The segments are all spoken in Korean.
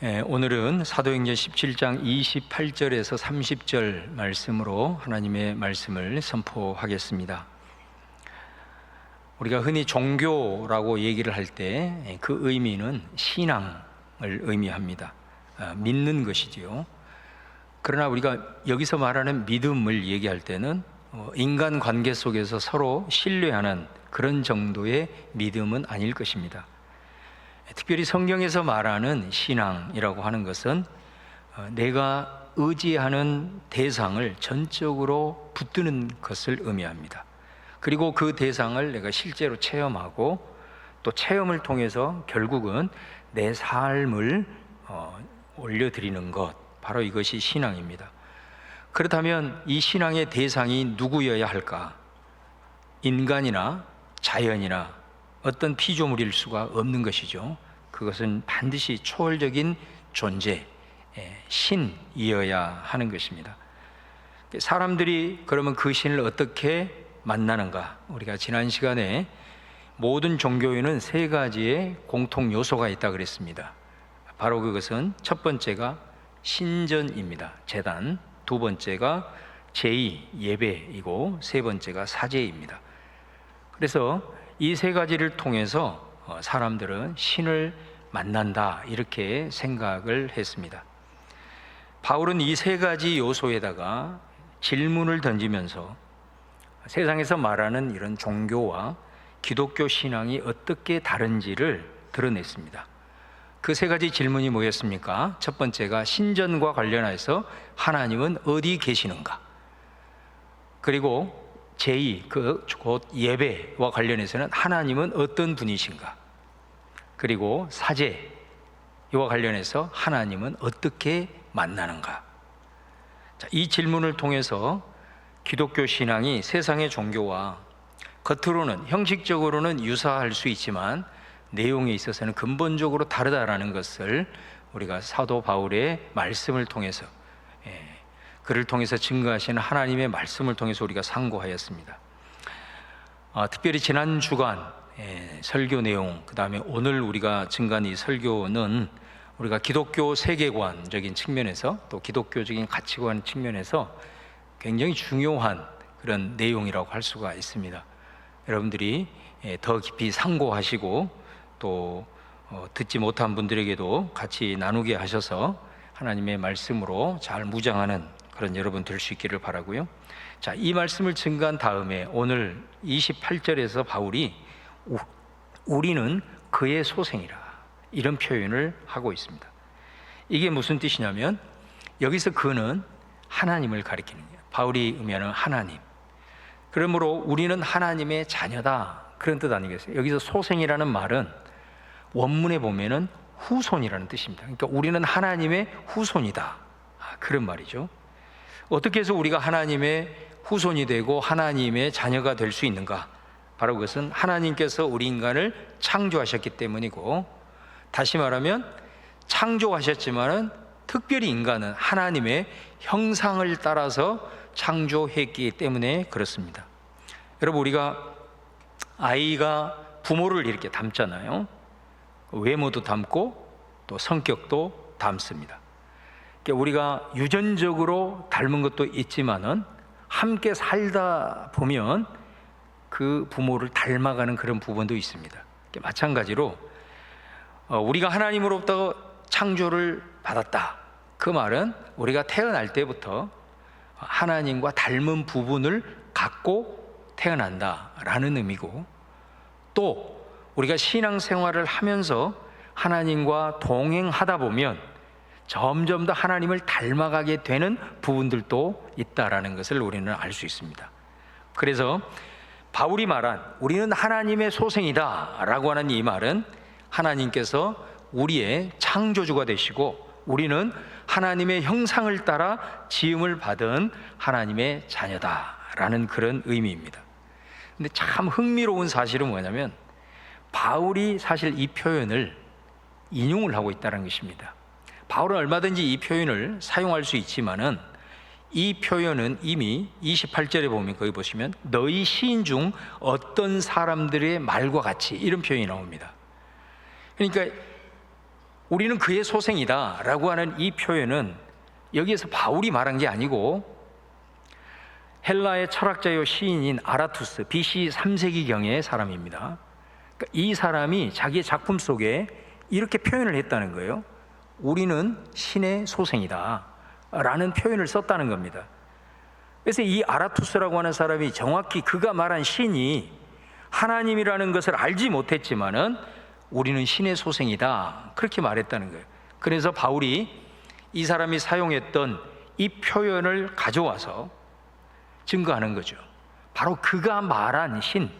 오늘은 사도행전 17장 28절에서 30절 말씀으로 하나님의 말씀을 선포하겠습니다. 우리가 흔히 종교라고 얘기를 할 때 그 의미는 신앙을 의미합니다. 믿는 것이지요. 그러나 우리가 여기서 말하는 믿음을 얘기할 때는 인간 관계 속에서 서로 신뢰하는 그런 정도의 믿음은 아닐 것입니다. 특별히 성경에서 말하는 신앙이라고 하는 것은 내가 의지하는 대상을 전적으로 붙드는 것을 의미합니다. 그리고 그 대상을 내가 실제로 체험하고 또 체험을 통해서 결국은 내 삶을 올려드리는 것, 바로 이것이 신앙입니다. 그렇다면 이 신앙의 대상이 누구여야 할까? 인간이나 자연이나 어떤 피조물일 수가 없는 것이죠. 그것은 반드시 초월적인 존재, 신이어야 하는 것입니다. 사람들이 그러면 그 신을 어떻게 만나는가? 우리가 지난 시간에 모든 종교에는 세 가지의 공통 요소가 있다고 그랬습니다. 바로 그것은 첫 번째가 신전입니다. 제단. 두 번째가 제의, 예배이고 세 번째가 사제입니다. 그래서 이 세 가지를 통해서 사람들은 신을 만난다, 이렇게 생각을 했습니다. 바울은 이 세 가지 요소에다가 질문을 던지면서 세상에서 말하는 이런 종교와 기독교 신앙이 어떻게 다른지를 드러냈습니다. 그 세 가지 질문이 뭐였습니까? 첫 번째가 신전과 관련해서 하나님은 어디 계시는가? 그리고 제의, 곧 예배와 관련해서는 하나님은 어떤 분이신가? 그리고 사제, 이와 관련해서 하나님은 어떻게 만나는가? 이 질문을 통해서 기독교 신앙이 세상의 종교와 겉으로는, 형식적으로는 유사할 수 있지만 내용에 있어서는 근본적으로 다르다라는 것을 우리가 사도 바울의 말씀을 통해서, 그를 통해서 증거하시는 하나님의 말씀을 통해서 우리가 상고하였습니다. 특별히 지난 주간 설교 내용, 그 다음에 오늘 우리가 증거한 이 설교는 우리가 기독교 세계관적인 측면에서 또 기독교적인 가치관 측면에서 굉장히 중요한 그런 내용이라고 할 수가 있습니다. 여러분들이 더 깊이 상고하시고 또 듣지 못한 분들에게도 같이 나누게 하셔서 하나님의 말씀으로 잘 무장하는 그런 여러분 될 수 있기를 바라고요. 자, 이 말씀을 증거한 다음에 오늘 28절에서 바울이 우리는 그의 소생이라, 이런 표현을 하고 있습니다. 이게 무슨 뜻이냐면 여기서 그는 하나님을 가리키는 거예요. 바울이 의미하는 하나님. 그러므로 우리는 하나님의 자녀다, 그런 뜻 아니겠어요? 여기서 소생이라는 말은 원문에 보면은 후손이라는 뜻입니다. 그러니까 우리는 하나님의 후손이다, 그런 말이죠. 어떻게 해서 우리가 하나님의 후손이 되고 하나님의 자녀가 될 수 있는가? 바로 그것은 하나님께서 우리 인간을 창조하셨기 때문이고, 다시 말하면 창조하셨지만은 특별히 인간은 하나님의 형상을 따라서 창조했기 때문에 그렇습니다. 여러분, 우리가 아이가 부모를 이렇게 닮잖아요. 외모도 닮고 또 성격도 닮습니다. 우리가 유전적으로 닮은 것도 있지만은 함께 살다 보면 그 부모를 닮아가는 그런 부분도 있습니다. 마찬가지로 우리가 하나님으로부터 창조를 받았다, 그 말은 우리가 태어날 때부터 하나님과 닮은 부분을 갖고 태어난다라는 의미고, 또 우리가 신앙생활을 하면서 하나님과 동행하다 보면 점점 더 하나님을 닮아가게 되는 부분들도 있다라는 것을 우리는 알 수 있습니다. 그래서 바울이 말한 우리는 하나님의 소생이다 라고 하는 이 말은 하나님께서 우리의 창조주가 되시고 우리는 하나님의 형상을 따라 지음을 받은 하나님의 자녀다라는 그런 의미입니다. 근데 참 흥미로운 사실은 뭐냐면 바울이 사실 이 표현을 인용을 하고 있다는 것입니다. 바울은 얼마든지 이 표현을 사용할 수 있지만은 이 표현은 이미 28절에 보면, 거기 보시면 너희 시인 중 어떤 사람들의 말과 같이, 이런 표현이 나옵니다. 그러니까 우리는 그의 소생이다 라고 하는 이 표현은 여기에서 바울이 말한 게 아니고 헬라의 철학자요 시인인 아라투스 BC 3세기경의 사람입니다. 그러니까 이 사람이 자기의 작품 속에 이렇게 표현을 했다는 거예요. 우리는 신의 소생이다 라는 표현을 썼다는 겁니다. 그래서 이 아라투스라고 하는 사람이 정확히 그가 말한 신이 하나님이라는 것을 알지 못했지만은 우리는 신의 소생이다 그렇게 말했다는 거예요. 그래서 바울이 이 사람이 사용했던 이 표현을 가져와서 증거하는 거죠. 바로 그가 말한 신,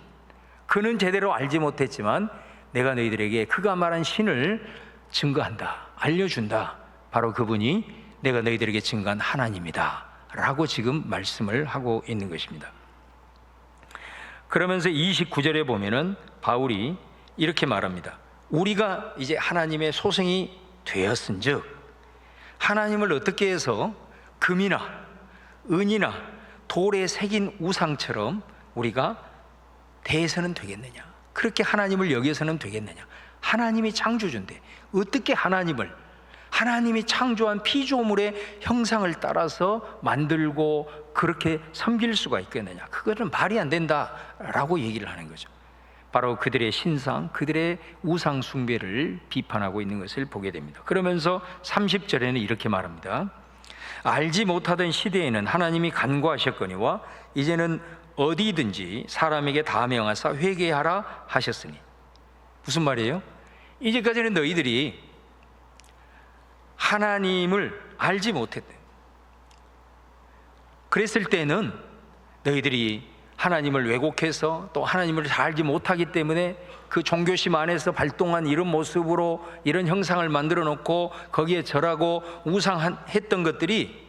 그는 제대로 알지 못했지만 내가 너희들에게 그가 말한 신을 증거한다, 알려준다. 바로 그분이 내가 너희들에게 증거한 하나님이다 라고 지금 말씀을 하고 있는 것입니다. 그러면서 29절에 보면은 바울이 이렇게 말합니다. 우리가 이제 하나님의 소생이 되었은즉 하나님을 어떻게 해서 금이나 은이나 돌에 새긴 우상처럼 우리가 대해서는 되겠느냐, 그렇게 하나님을 여기서는 되겠느냐. 하나님이 창조주인데 어떻게 하나님이 창조한 피조물의 형상을 따라서 만들고 그렇게 섬길 수가 있겠느냐. 그거는 말이 안 된다라고 얘기를 하는 거죠. 바로 그들의 신상, 그들의 우상 숭배를 비판하고 있는 것을 보게 됩니다. 그러면서 30절에는 이렇게 말합니다. 알지 못하던 시대에는 하나님이 간구하셨거니와 이제는 어디든지 사람에게 다 명하사 회개하라 하셨으니. 무슨 말이에요? 이제까지는 너희들이 하나님을 알지 못했대. 그랬을 때는 너희들이 하나님을 왜곡해서 또 하나님을 잘 알지 못하기 때문에 그 종교심 안에서 발동한 이런 모습으로 이런 형상을 만들어 놓고 거기에 절하고 우상했던 것들이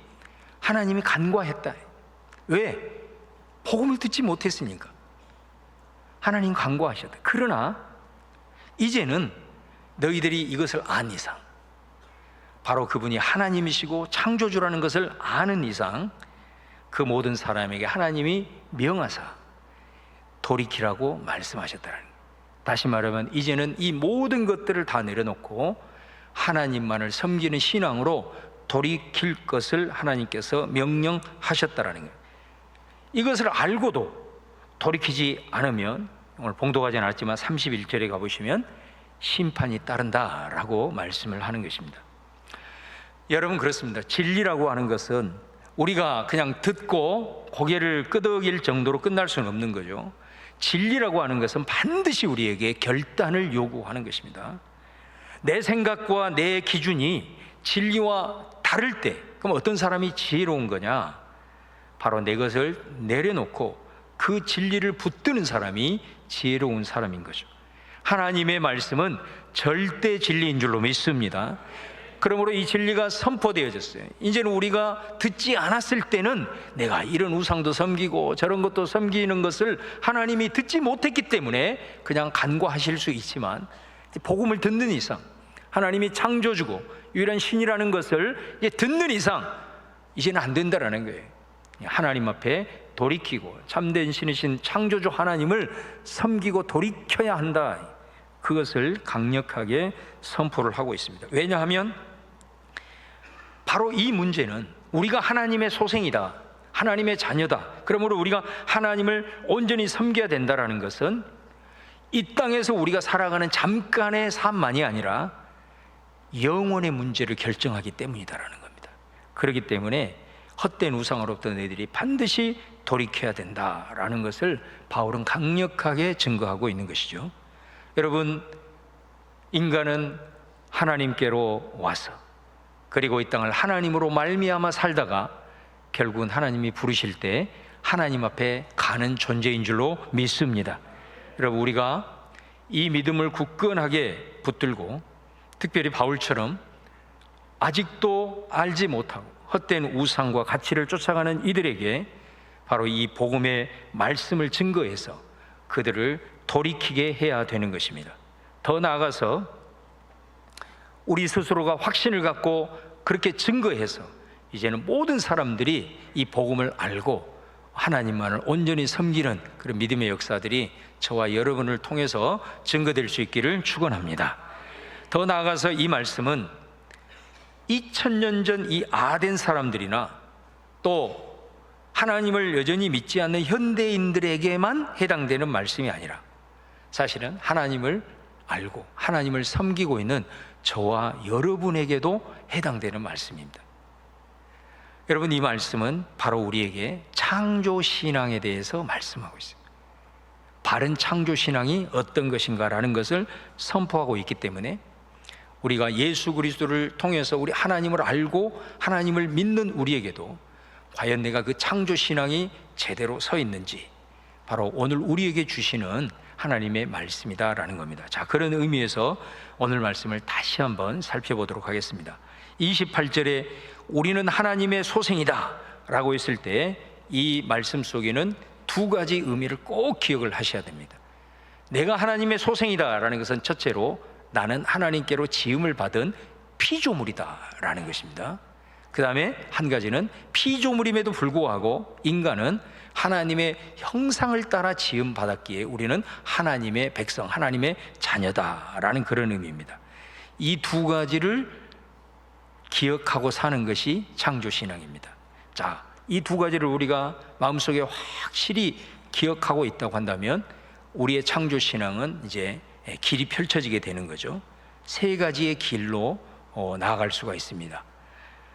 하나님이 간과했다. 왜? 복음을 듣지 못했으니까. 하나님 간과하셨다. 그러나 이제는 너희들이 이것을 안 이상, 바로 그분이 하나님이시고 창조주라는 것을 아는 이상 그 모든 사람에게 하나님이 명하사 돌이키라고 말씀하셨다는 거예요. 다시 말하면 이제는 이 모든 것들을 다 내려놓고 하나님만을 섬기는 신앙으로 돌이킬 것을 하나님께서 명령하셨다는 거예요. 이것을 알고도 돌이키지 않으면, 오늘 봉독하지 않았지만 31절에 가보시면 심판이 따른다라고 말씀을 하는 것입니다. 여러분, 그렇습니다. 진리라고 하는 것은 우리가 그냥 듣고 고개를 끄덕일 정도로 끝날 수는 없는 거죠. 진리라고 하는 것은 반드시 우리에게 결단을 요구하는 것입니다. 내 생각과 내 기준이 진리와 다를 때, 그럼 어떤 사람이 지혜로운 거냐? 바로 내 것을 내려놓고 그 진리를 붙드는 사람이 지혜로운 사람인 거죠. 하나님의 말씀은 절대 진리인 줄로 믿습니다. 그러므로 이 진리가 선포되어졌어요. 이제는 우리가 듣지 않았을 때는 내가 이런 우상도 섬기고 저런 것도 섬기는 것을 하나님이 듣지 못했기 때문에 그냥 간과하실 수 있지만, 복음을 듣는 이상, 하나님이 창조주고 유일한 신이라는 것을 이제 듣는 이상 이제는 안 된다라는 거예요. 하나님 앞에 돌이키고 참된 신이신 창조주 하나님을 섬기고 돌이켜야 한다. 그것을 강력하게 선포를 하고 있습니다. 왜냐하면 바로 이 문제는 우리가 하나님의 소생이다, 하나님의 자녀다, 그러므로 우리가 하나님을 온전히 섬겨야 된다는 것은 이 땅에서 우리가 살아가는 잠깐의 삶만이 아니라 영원의 문제를 결정하기 때문이다라는 겁니다. 그렇기 때문에 헛된 우상으로부터 너희들이 반드시 돌이켜야 된다라는 것을 바울은 강력하게 증거하고 있는 것이죠. 여러분, 인간은 하나님께로 와서 그리고 이 땅을 하나님으로 말미암아 살다가 결국은 하나님이 부르실 때 하나님 앞에 가는 존재인 줄로 믿습니다. 여러분, 우리가 이 믿음을 굳건하게 붙들고 특별히 바울처럼 아직도 알지 못하고 헛된 우상과 가치를 쫓아가는 이들에게 바로 이 복음의 말씀을 증거해서 그들을 돌이키게 해야 되는 것입니다. 더 나아가서 우리 스스로가 확신을 갖고 그렇게 증거해서 이제는 모든 사람들이 이 복음을 알고 하나님만을 온전히 섬기는 그런 믿음의 역사들이 저와 여러분을 통해서 증거될 수 있기를 축원합니다. 더 나아가서 이 말씀은 2000년 전 이 아덴 사람들이나 또 하나님을 여전히 믿지 않는 현대인들에게만 해당되는 말씀이 아니라 사실은 하나님을 알고 하나님을 섬기고 있는 저와 여러분에게도 해당되는 말씀입니다. 여러분, 이 말씀은 바로 우리에게 창조신앙에 대해서 말씀하고 있습니다. 바른 창조신앙이 어떤 것인가라는 것을 선포하고 있기 때문에 우리가 예수 그리스도를 통해서 우리 하나님을 알고 하나님을 믿는 우리에게도 과연 내가 그 창조신앙이 제대로 서 있는지 바로 오늘 우리에게 주시는 하나님의 말씀이다라는 겁니다. 자, 그런 의미에서 오늘 말씀을 다시 한번 살펴보도록 하겠습니다. 28절에 우리는 하나님의 소생이다 라고 했을 때 이 말씀 속에는 두 가지 의미를 꼭 기억을 하셔야 됩니다. 내가 하나님의 소생이다 라는 것은 첫째로 나는 하나님께로 지음을 받은 피조물이다 라는 것입니다. 그 다음에 한 가지는 피조물임에도 불구하고 인간은 하나님의 형상을 따라 지음 받았기에 우리는 하나님의 백성, 하나님의 자녀다라는 그런 의미입니다. 이 두 가지를 기억하고 사는 것이 창조신앙입니다. 자, 이 두 가지를 우리가 마음속에 확실히 기억하고 있다고 한다면 우리의 창조신앙은 이제 길이 펼쳐지게 되는 거죠. 세 가지의 길로 나아갈 수가 있습니다.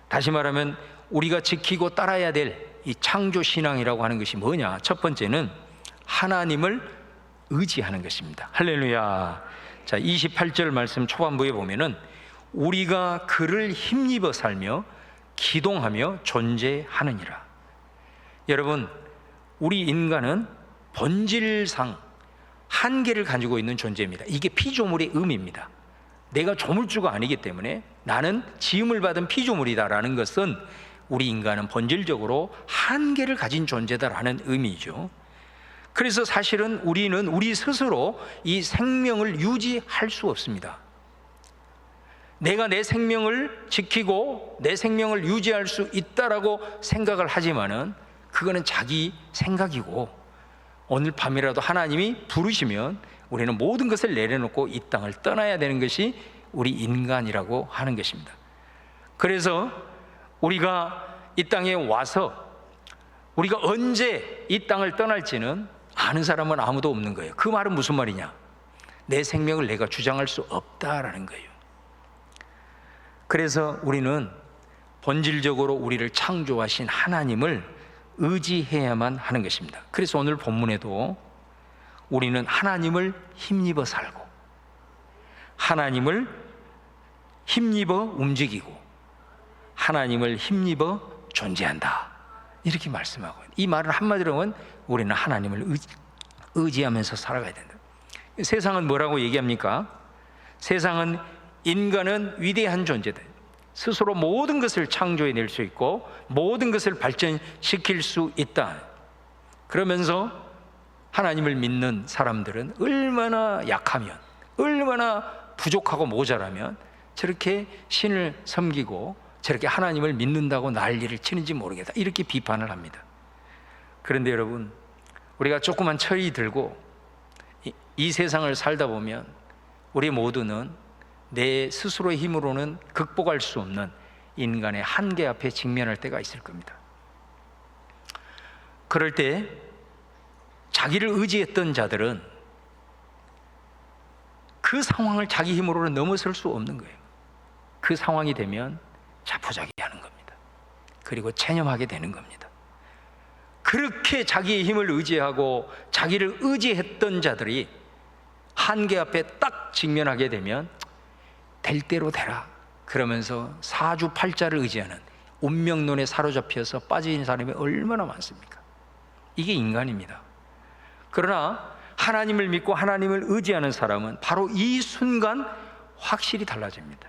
다시 말하면 우리가 지키고 따라야 될 이 창조신앙이라고 하는 것이 뭐냐? 첫 번째는 하나님을 의지하는 것입니다. 할렐루야. 자, 28절 말씀 초반부에 보면은 우리가 그를 힘입어 살며 기동하며 존재하느니라. 여러분, 우리 인간은 본질상 한계를 가지고 있는 존재입니다. 이게 피조물의 의미입니다. 내가 조물주가 아니기 때문에 나는 지음을 받은 피조물이다라는 것은 우리 인간은 본질적으로 한계를 가진 존재다라는 의미죠. 그래서 사실은 우리는 우리 스스로 이 생명을 유지할 수 없습니다. 내가 내 생명을 지키고 내 생명을 유지할 수 있다라고 생각을 하지만은 그거는 자기 생각이고 오늘 밤이라도 하나님이 부르시면 우리는 모든 것을 내려놓고 이 땅을 떠나야 되는 것이 우리 인간이라고 하는 것입니다. 그래서 우리가 이 땅에 와서 우리가 언제 이 땅을 떠날지는 아는 사람은 아무도 없는 거예요. 그 말은 무슨 말이냐? 내 생명을 내가 주장할 수 없다라는 거예요. 그래서 우리는 본질적으로 우리를 창조하신 하나님을 의지해야만 하는 것입니다. 그래서 오늘 본문에도 우리는 하나님을 힘입어 살고 하나님을 힘입어 움직이고 하나님을 힘입어 존재한다 이렇게 말씀하고, 이 말을 한마디로 하면 우리는 하나님을 의지하면서 살아가야 된다. 세상은 뭐라고 얘기합니까? 세상은 인간은 위대한 존재다, 스스로 모든 것을 창조해낼 수 있고 모든 것을 발전시킬 수 있다. 그러면서 하나님을 믿는 사람들은 얼마나 약하면, 얼마나 부족하고 모자라면 저렇게 신을 섬기고 저렇게 하나님을 믿는다고 난리를 치는지 모르겠다, 이렇게 비판을 합니다. 그런데 여러분, 우리가 조그만 철이 들고 이 세상을 살다 보면 우리 모두는 내 스스로의 힘으로는 극복할 수 없는 인간의 한계 앞에 직면할 때가 있을 겁니다. 그럴 때 자기를 의지했던 자들은 그 상황을 자기 힘으로는 넘어설 수 없는 거예요. 그 상황이 되면 자포자기하는 겁니다. 그리고 체념하게 되는 겁니다. 그렇게 자기의 힘을 의지하고 자기를 의지했던 자들이 한계 앞에 딱 직면하게 되면 될 대로 되라 그러면서 사주팔자를 의지하는 운명론에 사로잡혀서 빠진 사람이 얼마나 많습니까? 이게 인간입니다. 그러나 하나님을 믿고 하나님을 의지하는 사람은 바로 이 순간 확실히 달라집니다.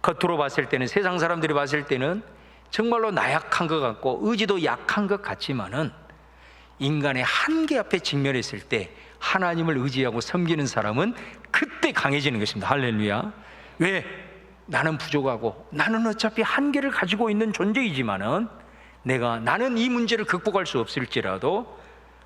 겉으로 봤을 때는, 세상 사람들이 봤을 때는 정말로 나약한 것 같고 의지도 약한 것 같지만은 인간의 한계 앞에 직면했을 때 하나님을 의지하고 섬기는 사람은 그때 강해지는 것입니다. 할렐루야. 왜? 나는 부족하고 나는 어차피 한계를 가지고 있는 존재이지만은 나는 이 문제를 극복할 수 없을지라도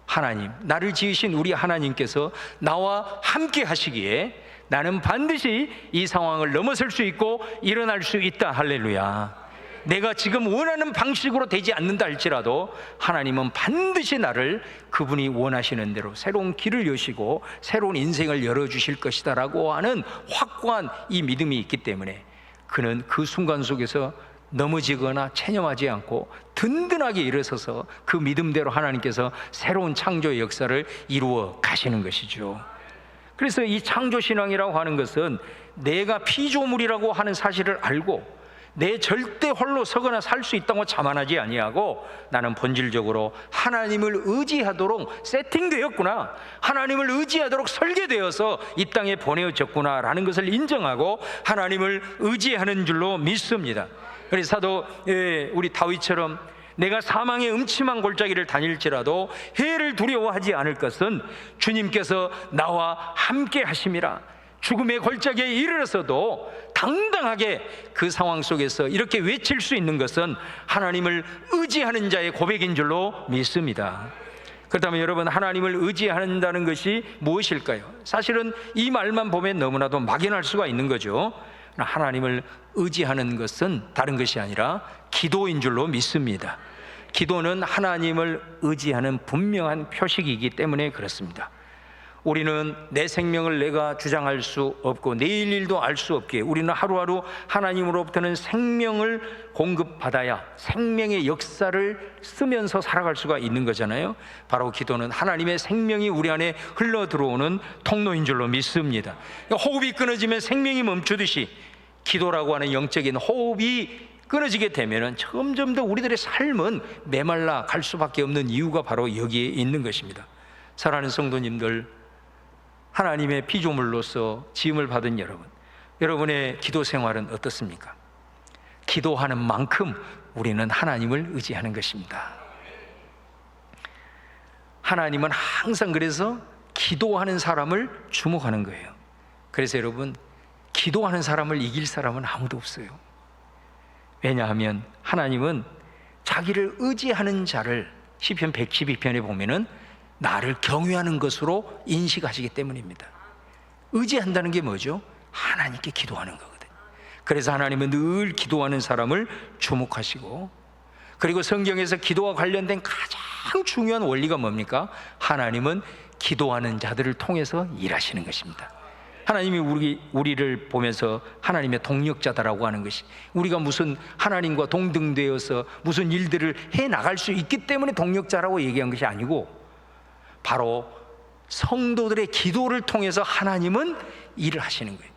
하나님, 나를 지으신 우리 하나님께서 나와 함께 하시기에 나는 반드시 이 상황을 넘어설 수 있고 일어날 수 있다. 할렐루야. 내가 지금 원하는 방식으로 되지 않는다 할지라도 하나님은 반드시 나를 그분이 원하시는 대로 새로운 길을 여시고 새로운 인생을 열어주실 것이다 라고 하는 확고한 이 믿음이 있기 때문에 그는 그 순간 속에서 넘어지거나 체념하지 않고 든든하게 일어서서 그 믿음대로 하나님께서 새로운 창조의 역사를 이루어 가시는 것이죠. 그래서 이 창조신앙이라고 하는 것은 내가 피조물이라고 하는 사실을 알고 내 절대 홀로 서거나 살 수 있다고 자만하지 아니하고 나는 본질적으로 하나님을 의지하도록 세팅되었구나, 하나님을 의지하도록 설계되어서 이 땅에 보내어졌구나 라는 것을 인정하고 하나님을 의지하는 줄로 믿습니다. 그래서 사도 우리 다윗처럼 내가 사망의 음침한 골짜기를 다닐지라도 해를 두려워하지 않을 것은 주님께서 나와 함께 하심이라. 죽음의 골짜기에 이르러서도 당당하게 그 상황 속에서 이렇게 외칠 수 있는 것은 하나님을 의지하는 자의 고백인 줄로 믿습니다. 그렇다면 여러분, 하나님을 의지한다는 것이 무엇일까요? 사실은 이 말만 보면 너무나도 막연할 수가 있는 거죠. 하나님을 의지하는 것은 다른 것이 아니라 기도인 줄로 믿습니다. 기도는 하나님을 의지하는 분명한 표식이기 때문에 그렇습니다. 우리는 내 생명을 내가 주장할 수 없고 내일 일도 알 수 없기에 우리는 하루하루 하나님으로부터는 생명을 공급받아야 생명의 역사를 쓰면서 살아갈 수가 있는 거잖아요. 바로 기도는 하나님의 생명이 우리 안에 흘러 들어오는 통로인 줄로 믿습니다. 호흡이 끊어지면 생명이 멈추듯이 기도라고 하는 영적인 호흡이 끊어지게 되면 점점 더 우리들의 삶은 메말라 갈 수밖에 없는 이유가 바로 여기에 있는 것입니다. 사랑하는 성도님들, 하나님의 피조물로서 지음을 받은 여러분의 기도 생활은 어떻습니까? 기도하는 만큼 우리는 하나님을 의지하는 것입니다. 하나님은 항상 그래서 기도하는 사람을 주목하는 거예요. 그래서 여러분, 기도하는 사람을 이길 사람은 아무도 없어요. 왜냐하면 하나님은 자기를 의지하는 자를 시편 112편에 보면은 나를 경외하는 것으로 인식하시기 때문입니다. 의지한다는 게 뭐죠? 하나님께 기도하는 거거든요. 그래서 하나님은 늘 기도하는 사람을 주목하시고, 그리고 성경에서 기도와 관련된 가장 중요한 원리가 뭡니까? 하나님은 기도하는 자들을 통해서 일하시는 것입니다. 하나님이 우리를 보면서 하나님의 동력자다라고 하는 것이, 우리가 무슨 하나님과 동등되어서 무슨 일들을 해나갈 수 있기 때문에 동력자라고 얘기한 것이 아니고, 바로 성도들의 기도를 통해서 하나님은 일을 하시는 거예요.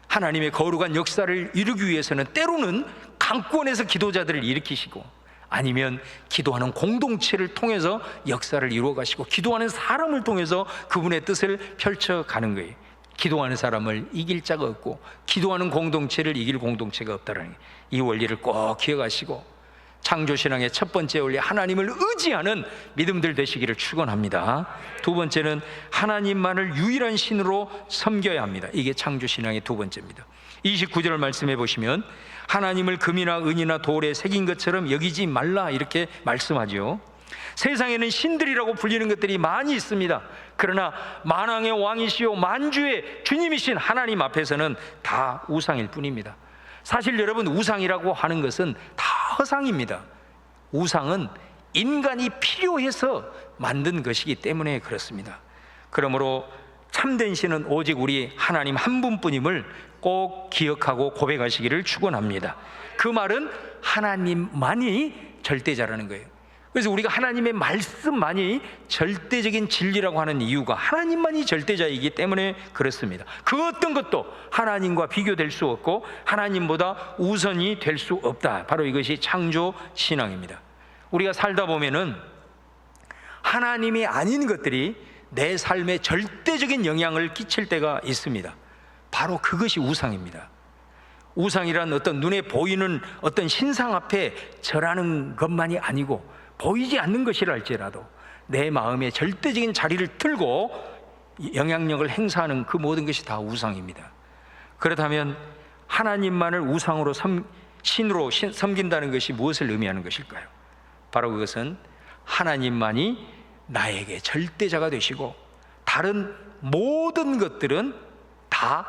하나님의 거룩한 역사를 이루기 위해서는 때로는 강권에서 기도자들을 일으키시고, 아니면 기도하는 공동체를 통해서 역사를 이루어 가시고, 기도하는 사람을 통해서 그분의 뜻을 펼쳐가는 거예요. 기도하는 사람을 이길 자가 없고 기도하는 공동체를 이길 공동체가 없다는 이 원리를 꼭 기억하시고, 창조신앙의 첫 번째 원리, 하나님을 의지하는 믿음들 되시기를 축원합니다. 두 번째는 하나님만을 유일한 신으로 섬겨야 합니다. 이게 창조신앙의 두 번째입니다. 29절 말씀해 보시면 하나님을 금이나 은이나 돌에 새긴 것처럼 여기지 말라, 이렇게 말씀하죠. 세상에는 신들이라고 불리는 것들이 많이 있습니다. 그러나 만왕의 왕이시오 만주의 주님이신 하나님 앞에서는 다 우상일 뿐입니다. 사실 여러분, 우상이라고 하는 것은 다 허상입니다. 우상은 인간이 필요해서 만든 것이기 때문에 그렇습니다. 그러므로 참된 신은 오직 우리 하나님 한 분뿐임을 꼭 기억하고 고백하시기를 축원합니다. 그 말은 하나님만이 절대자라는 거예요. 그래서 우리가 하나님의 말씀만이 절대적인 진리라고 하는 이유가 하나님만이 절대자이기 때문에 그렇습니다. 그 어떤 것도 하나님과 비교될 수 없고 하나님보다 우선이 될 수 없다. 바로 이것이 창조 신앙입니다. 우리가 살다 보면은 하나님이 아닌 것들이 내 삶에 절대적인 영향을 끼칠 때가 있습니다. 바로 그것이 우상입니다. 우상이란 어떤 눈에 보이는 어떤 신상 앞에 절하는 것만이 아니고, 보이지 않는 것이라 할지라도 내 마음에 절대적인 자리를 틀고 영향력을 행사하는 그 모든 것이 다 우상입니다. 그렇다면 하나님만을 우상으로 신으로 섬긴다는 것이 무엇을 의미하는 것일까요? 바로 그것은 하나님만이 나에게 절대자가 되시고 다른 모든 것들은 다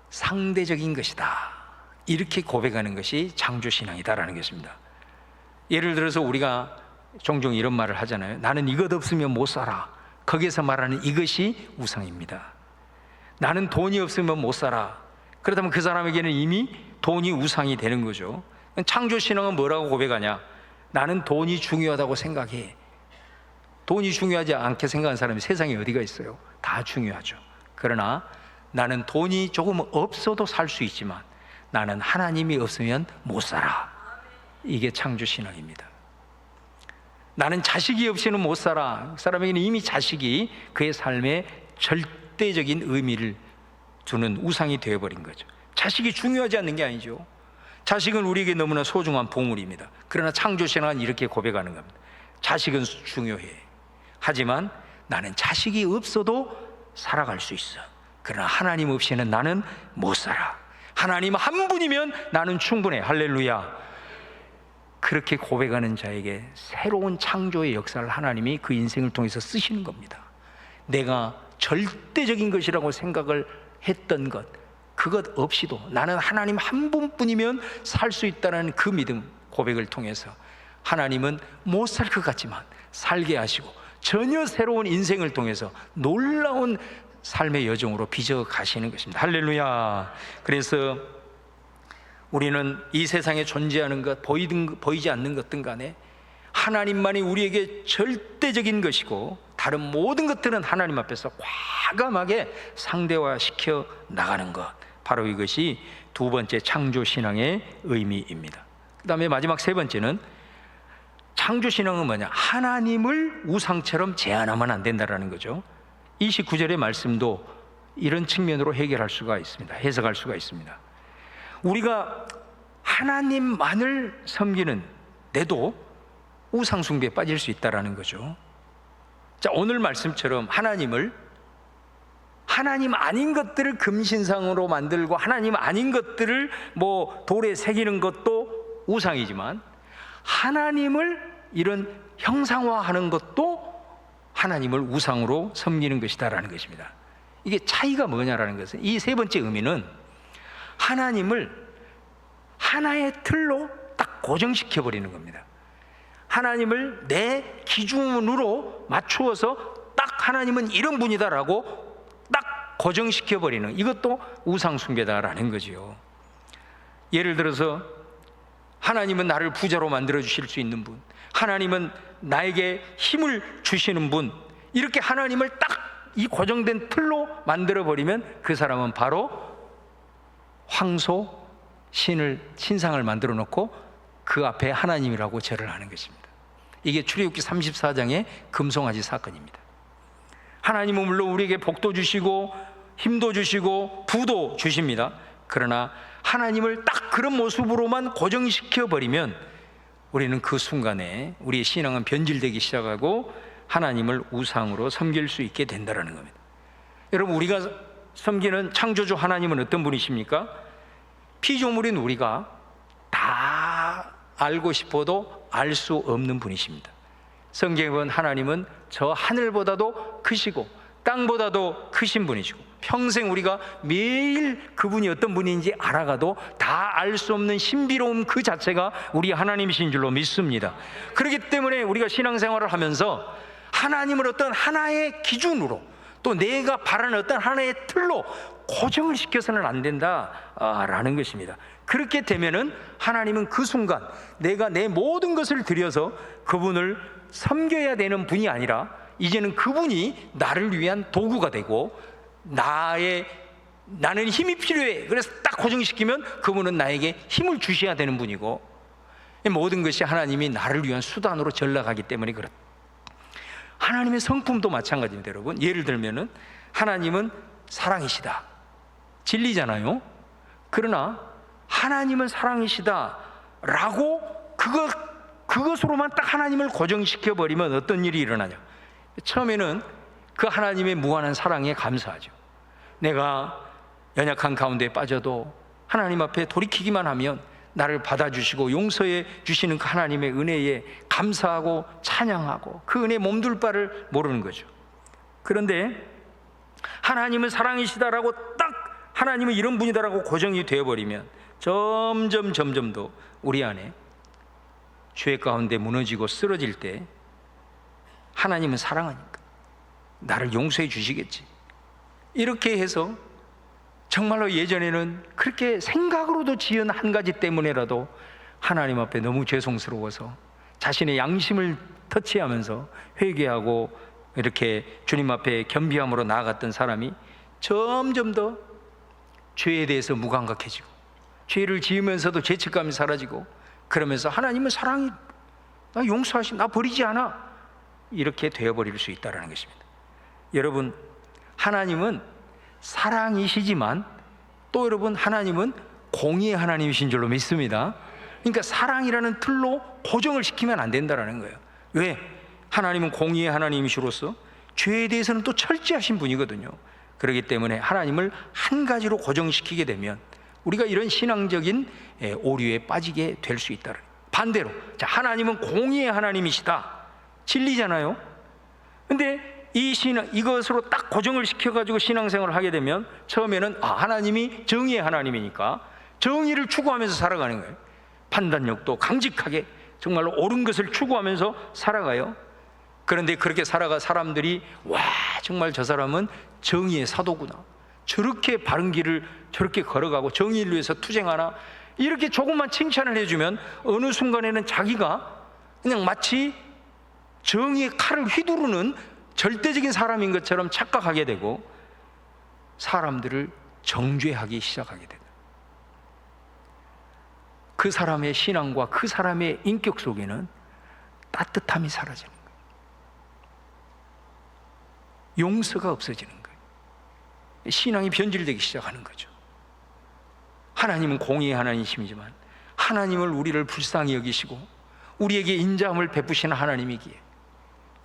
상대적인 것이다. 이렇게 고백하는 것이 창조신앙이다라는 것입니다. 예를 들어서 우리가 종종 이런 말을 하잖아요. 나는 이것 없으면 못 살아. 거기에서 말하는 이것이 우상입니다. 나는 돈이 없으면 못 살아. 그렇다면 그 사람에게는 이미 돈이 우상이 되는 거죠. 창조신앙은 뭐라고 고백하냐? 나는 돈이 중요하다고 생각해. 돈이 중요하지 않게 생각하는 사람이 세상에 어디가 있어요? 다 중요하죠. 그러나 나는 돈이 조금 없어도 살 수 있지만 나는 하나님이 없으면 못 살아. 이게 창조신앙입니다. 나는 자식이 없이는 못 살아. 그 사람에게는 이미 자식이 그의 삶에 절대적인 의미를 두는 우상이 되어버린 거죠. 자식이 중요하지 않는 게 아니죠. 자식은 우리에게 너무나 소중한 보물입니다. 그러나 창조신앙은 이렇게 고백하는 겁니다. 자식은 중요해. 하지만 나는 자식이 없어도 살아갈 수 있어. 그러나 하나님 없이는 나는 못 살아. 하나님 한 분이면 나는 충분해. 할렐루야. 그렇게 고백하는 자에게 새로운 창조의 역사를 하나님이 그 인생을 통해서 쓰시는 겁니다. 내가 절대적인 것이라고 생각을 했던 것, 그것 없이도 나는 하나님 한 분뿐이면 살 수 있다는 그 믿음 고백을 통해서 하나님은 못 살 것 같지만 살게 하시고 전혀 새로운 인생을 통해서 놀라운 삶의 여정으로 빚어 가시는 것입니다. 할렐루야. 그래서 우리는 이 세상에 존재하는 것, 보이지 않는 것든 간에 하나님만이 우리에게 절대적인 것이고 다른 모든 것들은 하나님 앞에서 과감하게 상대화시켜 나가는 것, 바로 이것이 두 번째 창조신앙의 의미입니다. 그 다음에 마지막 세 번째는 창조신앙은 뭐냐? 하나님을 우상처럼 제한하면 안 된다는 거죠. 29절의 말씀도 이런 측면으로 해결할 수가 있습니다. 해석할 수가 있습니다. 우리가 하나님만을 섬기는 데도 우상숭배에 빠질 수 있다는 거죠. 자, 오늘 말씀처럼 하나님 아닌 것들을 금신상으로 만들고 하나님 아닌 것들을 돌에 새기는 것도 우상이지만 하나님을 이런 형상화하는 것도 하나님을 우상으로 섬기는 것이다라는 것입니다. 이게 차이가 뭐냐라는 것은, 이 세 번째 의미는 하나님을 하나의 틀로 딱 고정시켜 버리는 겁니다. 하나님을 내 기준으로 맞추어서 딱 하나님은 이런 분이다라고 딱 고정시켜 버리는, 이것도 우상 숭배다라는 거지요. 예를 들어서 하나님은 나를 부자로 만들어 주실 수 있는 분, 하나님은 나에게 힘을 주시는 분, 이렇게 하나님을 딱 이 고정된 틀로 만들어 버리면 그 사람은 바로 황소 신상을 만들어 놓고 그 앞에 하나님이라고 절을 하는 것입니다. 이게 출애굽기 34장의 금송아지 사건입니다. 하나님은 물론 우리에게 복도 주시고 힘도 주시고 부도 주십니다. 그러나 하나님을 딱 그런 모습으로만 고정시켜 버리면 우리는 그 순간에 우리의 신앙은 변질되기 시작하고 하나님을 우상으로 섬길 수 있게 된다는 겁니다. 여러분, 우리가 섬기는 창조주 하나님은 어떤 분이십니까? 피조물인 우리가 다 알고 싶어도 알 수 없는 분이십니다. 성경에 보면 하나님은 저 하늘보다도 크시고 땅보다도 크신 분이시고 평생 우리가 매일 그분이 어떤 분인지 알아가도 다 알 수 없는 신비로움 그 자체가 우리 하나님이신 줄로 믿습니다. 그렇기 때문에 우리가 신앙생활을 하면서 하나님을 어떤 하나의 기준으로, 또 내가 바라는 어떤 하나의 틀로 고정을 시켜서는 안 된다라는 것입니다. 그렇게 되면은 하나님은 그 순간 내가 내 모든 것을 들여서 그분을 섬겨야 되는 분이 아니라 이제는 그분이 나를 위한 도구가 되고, 나는 힘이 필요해, 그래서 딱 고정시키면 그분은 나에게 힘을 주셔야 되는 분이고, 모든 것이 하나님이 나를 위한 수단으로 전락하기 때문에 그렇다. 하나님의 성품도 마찬가지입니다. 여러분, 예를 들면은 하나님은 사랑이시다, 진리잖아요. 그러나 하나님은 사랑이시다 라고 그것으로만 딱 하나님을 고정시켜 버리면 어떤 일이 일어나냐? 처음에는 그 하나님의 무한한 사랑에 감사하죠. 내가 연약한 가운데 빠져도 하나님 앞에 돌이키기만 하면 나를 받아주시고 용서해 주시는 그 하나님의 은혜에 감사하고 찬양하고 그 은혜에 몸둘 바를 모르는 거죠. 그런데 하나님은 사랑이시다라고 딱 하나님은 이런 분이다라고 고정이 되어버리면 점점 더 우리 안에 죄 가운데 무너지고 쓰러질 때 하나님은 사랑하니까 나를 용서해 주시겠지, 이렇게 해서 정말로 예전에는 그렇게 생각으로도 지은 한 가지 때문에라도 하나님 앞에 너무 죄송스러워서 자신의 양심을 터치하면서 회개하고 이렇게 주님 앞에 겸비함으로 나아갔던 사람이 점점 더 죄에 대해서 무감각해지고 죄를 지으면서도 죄책감이 사라지고, 그러면서 하나님은 사랑이, 나 용서하심, 나 버리지 않아, 이렇게 되어버릴 수 있다는 것입니다. 여러분, 하나님은 사랑이시지만 또 여러분, 하나님은 공의의 하나님이신 줄로 믿습니다. 그러니까 사랑이라는 틀로 고정을 시키면 안 된다는 거예요. 왜? 하나님은 공의의 하나님이시로서 죄에 대해서는 또 철저하신 분이거든요. 그렇기 때문에 하나님을 한 가지로 고정시키게 되면 우리가 이런 신앙적인 오류에 빠지게 될 수 있다. 반대로, 자, 하나님은 공의의 하나님이시다, 진리잖아요. 근데 이것으로 딱 고정을 시켜가지고 신앙생활을 하게 되면 처음에는 하나님이 정의의 하나님이니까 정의를 추구하면서 살아가는 거예요. 판단력도 강직하게 정말로 옳은 것을 추구하면서 살아가요. 그런데 그렇게 살아가 사람들이, 와, 정말 저 사람은 정의의 사도구나, 저렇게 바른 길을 저렇게 걸어가고 정의를 위해서 투쟁하나, 이렇게 조금만 칭찬을 해주면 어느 순간에는 자기가 그냥 마치 정의의 칼을 휘두르는 절대적인 사람인 것처럼 착각하게 되고 사람들을 정죄하기 시작하게 된다. 그 사람의 신앙과 그 사람의 인격 속에는 따뜻함이 사라지는 거예요. 용서가 없어지는 거예요. 신앙이 변질되기 시작하는 거죠. 하나님은 공의의 하나님이시지만 하나님을 우리를 불쌍히 여기시고 우리에게 인자함을 베푸시는 하나님이기에,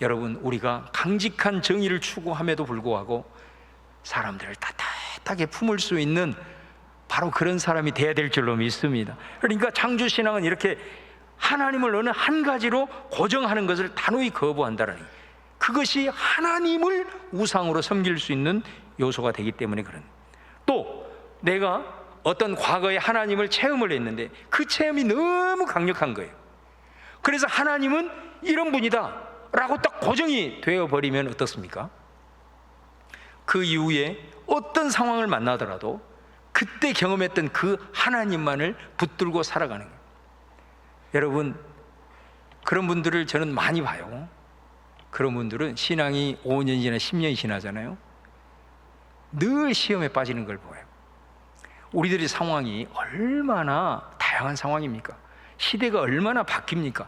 여러분, 우리가 강직한 정의를 추구함에도 불구하고 사람들을 따뜻하게 품을 수 있는 바로 그런 사람이 돼야 될 줄로 믿습니다. 그러니까 창조신앙은 이렇게 하나님을 어느 한 가지로 고정하는 것을 단호히 거부한다는, 그것이 하나님을 우상으로 섬길 수 있는 요소가 되기 때문에 그런. 또 내가 어떤 과거에 하나님을 체험을 했는데 그 체험이 너무 강력한 거예요. 그래서 하나님은 이런 분이다 라고 딱 고정이 되어버리면 어떻습니까? 그 이후에 어떤 상황을 만나더라도 그때 경험했던 그 하나님만을 붙들고 살아가는 거예요. 여러분, 그런 분들을 저는 많이 봐요. 그런 분들은 신앙이 5년이 지나 10년이 지나잖아요. 늘 시험에 빠지는 걸 보여요. 우리들의 상황이 얼마나 다양한 상황입니까? 시대가 얼마나 바뀝니까?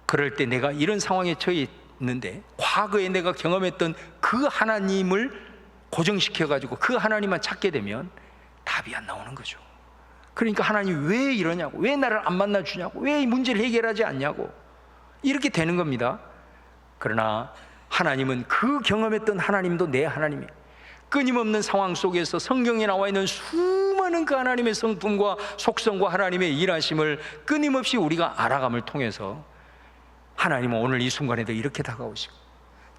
그럴 때 내가 이런 상황에 처해 있는데 과거에 내가 경험했던 그 하나님을 고정시켜가지고 그 하나님만 찾게 되면 답이 안 나오는 거죠. 그러니까 하나님 왜 이러냐고, 왜 나를 안 만나주냐고, 왜 이 문제를 해결하지 않냐고, 이렇게 되는 겁니다. 그러나 하나님은 그 경험했던 하나님도 내 하나님이에요. 끊임없는 상황 속에서 성경에 나와 있는 수많은 그 하나님의 성품과 속성과 하나님의 일하심을 끊임없이 우리가 알아감을 통해서 하나님은 오늘 이 순간에도 이렇게 다가오시고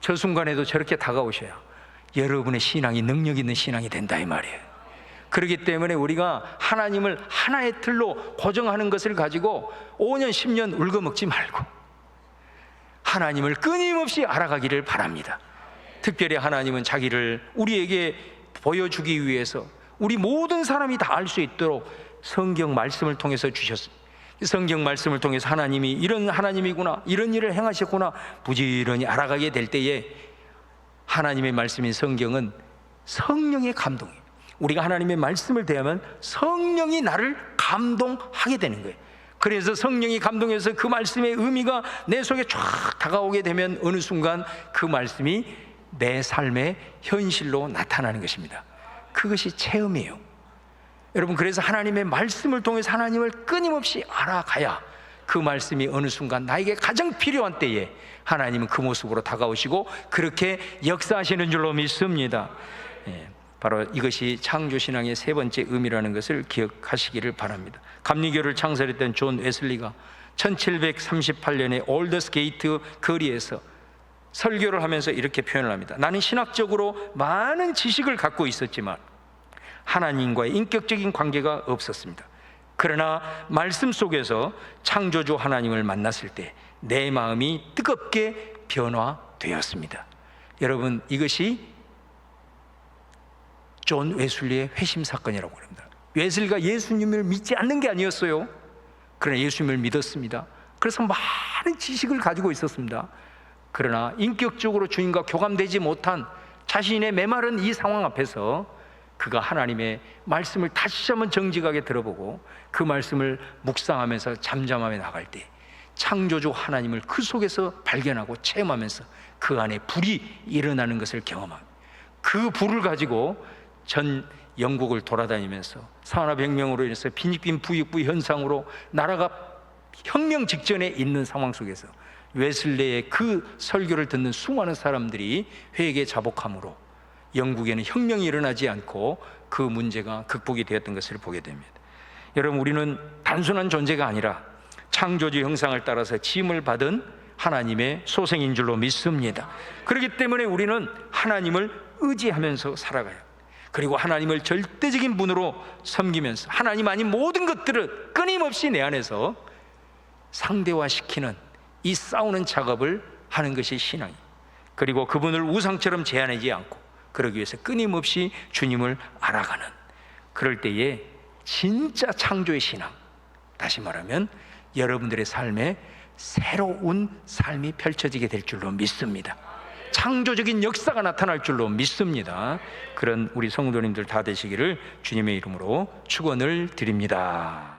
저 순간에도 저렇게 다가오셔야 여러분의 신앙이 능력 있는 신앙이 된다, 이 말이에요. 그렇기 때문에 우리가 하나님을 하나의 틀로 고정하는 것을 가지고 5년 10년 울거먹지 말고 하나님을 끊임없이 알아가기를 바랍니다. 특별히 하나님은 자기를 우리에게 보여주기 위해서 우리 모든 사람이 다 알 수 있도록 성경 말씀을 통해서 주셨습니다. 성경 말씀을 통해서 하나님이 이런 하나님이구나, 이런 일을 행하셨구나 부지런히 알아가게 될 때에 하나님의 말씀인 성경은 성령의 감동이에요. 우리가 하나님의 말씀을 대하면 성령이 나를 감동하게 되는 거예요. 그래서 성령이 감동해서 그 말씀의 의미가 내 속에 쫙 다가오게 되면 어느 순간 그 말씀이 내 삶의 현실로 나타나는 것입니다. 그것이 체험이에요. 여러분, 그래서 하나님의 말씀을 통해서 하나님을 끊임없이 알아가야 그 말씀이 어느 순간 나에게 가장 필요한 때에 하나님은 그 모습으로 다가오시고 그렇게 역사하시는 줄로 믿습니다. 바로 이것이 창조신앙의 세 번째 의미라는 것을 기억하시기를 바랍니다. 감리교를 창설했던 존 웨슬리가 1738년에 올더스 게이트 거리에서 설교를 하면서 이렇게 표현을 합니다. 나는 신학적으로 많은 지식을 갖고 있었지만 하나님과의 인격적인 관계가 없었습니다. 그러나 말씀 속에서 창조주 하나님을 만났을 때 내 마음이 뜨겁게 변화되었습니다. 여러분, 이것이 존 웨슬리의 회심 사건이라고 합니다. 웨슬리가 예수님을 믿지 않는 게 아니었어요. 그러나 예수님을 믿었습니다. 그래서 많은 지식을 가지고 있었습니다. 그러나 인격적으로 주님과 교감되지 못한 자신의 메마른 이 상황 앞에서 그가 하나님의 말씀을 다시 한번 정직하게 들어보고 그 말씀을 묵상하면서 잠잠하며 나갈 때 창조주 하나님을 그 속에서 발견하고 체험하면서 그 안에 불이 일어나는 것을 경험합니다. 그 불을 가지고 전 영국을 돌아다니면서 산업혁명으로 인해서 빈익빈 부익부 현상으로 나라가 혁명 직전에 있는 상황 속에서 웨슬레의 그 설교를 듣는 수많은 사람들이 회개 자복함으로 영국에는 혁명이 일어나지 않고 그 문제가 극복이 되었던 것을 보게 됩니다. 여러분, 우리는 단순한 존재가 아니라 창조주 형상을 따라서 지음을 받은 하나님의 소생인 줄로 믿습니다. 그렇기 때문에 우리는 하나님을 의지하면서 살아가요. 그리고 하나님을 절대적인 분으로 섬기면서 하나님 아닌 모든 것들을 끊임없이 내 안에서 상대화시키는 이 싸우는 작업을 하는 것이 신앙이에요. 그리고 그분을 우상처럼 제한하지 않고 그러기 위해서 끊임없이 주님을 알아가는, 그럴 때에 진짜 창조의 신앙, 다시 말하면 여러분들의 삶에 새로운 삶이 펼쳐지게 될 줄로 믿습니다. 창조적인 역사가 나타날 줄로 믿습니다. 그런 우리 성도님들 다 되시기를 주님의 이름으로 축원을 드립니다.